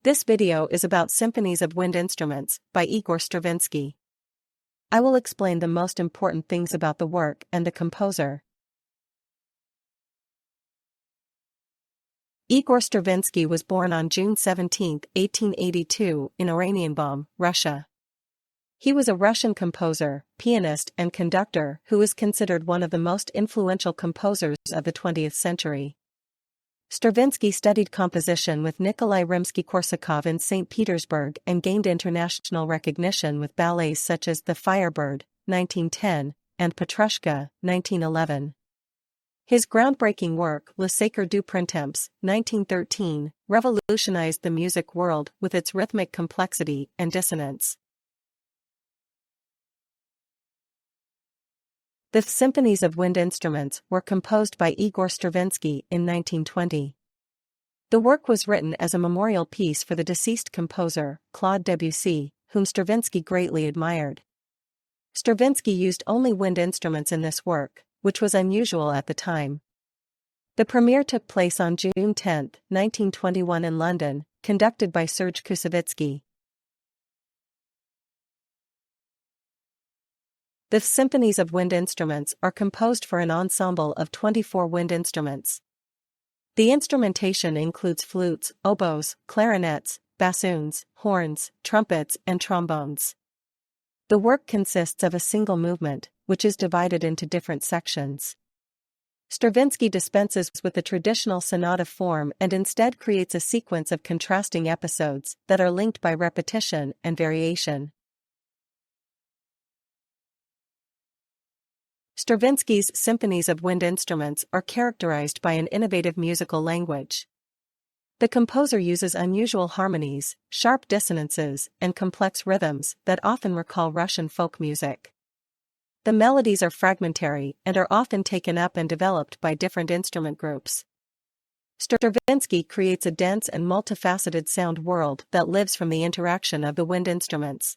This video is about Symphonies of Wind Instruments by Igor Stravinsky. I will explain the most important things about the work and the composer. Igor Stravinsky was born on June 17, 1882, in Oranienbaum, Russia. He was a Russian composer, pianist and conductor who is considered one of the most influential composers of the 20th century. Stravinsky studied composition with Nikolai Rimsky-Korsakov in St. Petersburg and gained international recognition with ballets such as The Firebird, 1910, and Petrushka, 1911. His groundbreaking work, Le Sacre du Printemps, 1913, revolutionized the music world with its rhythmic complexity and dissonance. The Symphonies of Wind Instruments were composed by Igor Stravinsky in 1920. The work was written as a memorial piece for the deceased composer, Claude Debussy, whom Stravinsky greatly admired. Stravinsky used only wind instruments in this work, which was unusual at the time. The premiere took place on June 10, 1921 in London, conducted by Serge Koussevitzky. The Symphonies of Wind Instruments are composed for an ensemble of 24 wind instruments. The instrumentation includes flutes, oboes, clarinets, bassoons, horns, trumpets, and trombones. The work consists of a single movement, which is divided into different sections. Stravinsky dispenses with the traditional sonata form and instead creates a sequence of contrasting episodes that are linked by repetition and variation. Stravinsky's Symphonies of Wind Instruments are characterized by an innovative musical language. The composer uses unusual harmonies, sharp dissonances, and complex rhythms that often recall Russian folk music. The melodies are fragmentary and are often taken up and developed by different instrument groups. Stravinsky creates a dense and multifaceted sound world that lives from the interaction of the wind instruments.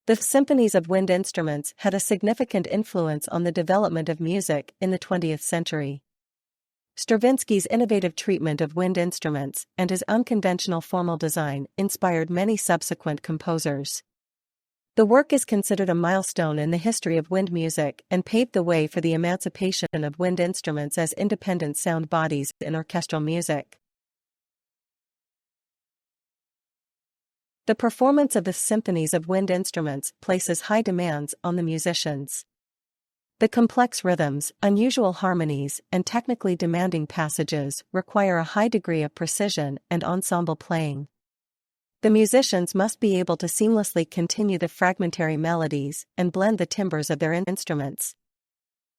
The Symphonies of Wind Instruments had a significant influence on the development of music in the 20th century. Stravinsky's innovative treatment of wind instruments and his unconventional formal design inspired many subsequent composers. The work is considered a milestone in the history of wind music and paved the way for the emancipation of wind instruments as independent sound bodies in orchestral music. The performance of the Symphonies of Wind Instruments places high demands on the musicians. The complex rhythms, unusual harmonies, and technically demanding passages require a high degree of precision and ensemble playing. The musicians must be able to seamlessly continue the fragmentary melodies and blend the timbres of their instruments.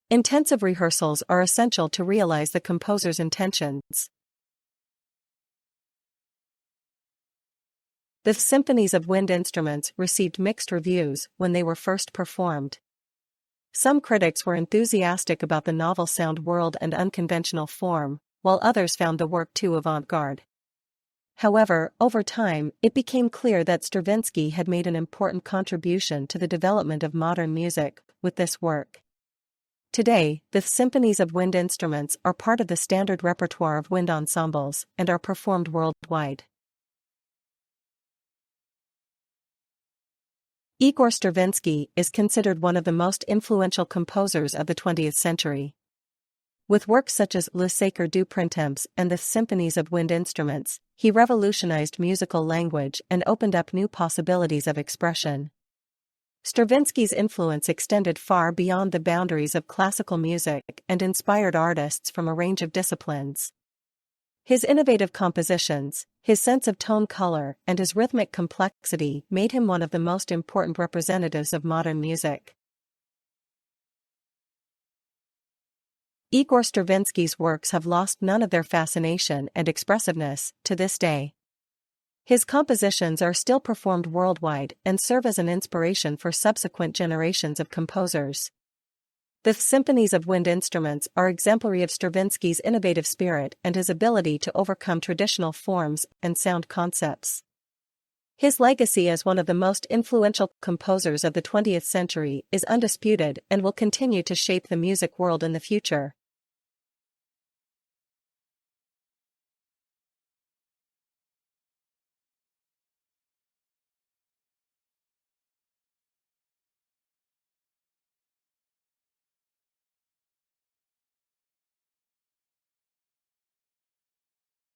Intensive rehearsals are essential to realize the composer's intentions. The Symphonies of Wind Instruments received mixed reviews when they were first performed. Some critics were enthusiastic about the novel sound world and unconventional form, while others found the work too avant-garde. However, over time, it became clear that Stravinsky had made an important contribution to the development of modern music with this work. Today, the Symphonies of Wind Instruments are part of the standard repertoire of wind ensembles and are performed worldwide. Igor Stravinsky is considered one of the most influential composers of the 20th century. With works such as Le Sacre du Printemps and the Symphonies of Wind Instruments, he revolutionized musical language and opened up new possibilities of expression. Stravinsky's influence extended far beyond the boundaries of classical music and inspired artists from a range of disciplines. His innovative compositions, his sense of tone color, and his rhythmic complexity made him one of the most important representatives of modern music. Igor Stravinsky's works have lost none of their fascination and expressiveness to this day. His compositions are still performed worldwide and serve as an inspiration for subsequent generations of composers. The Symphonies of Wind Instruments are exemplary of Stravinsky's innovative spirit and his ability to overcome traditional forms and sound concepts. His legacy as one of the most influential composers of the 20th century is undisputed and will continue to shape the music world in the future.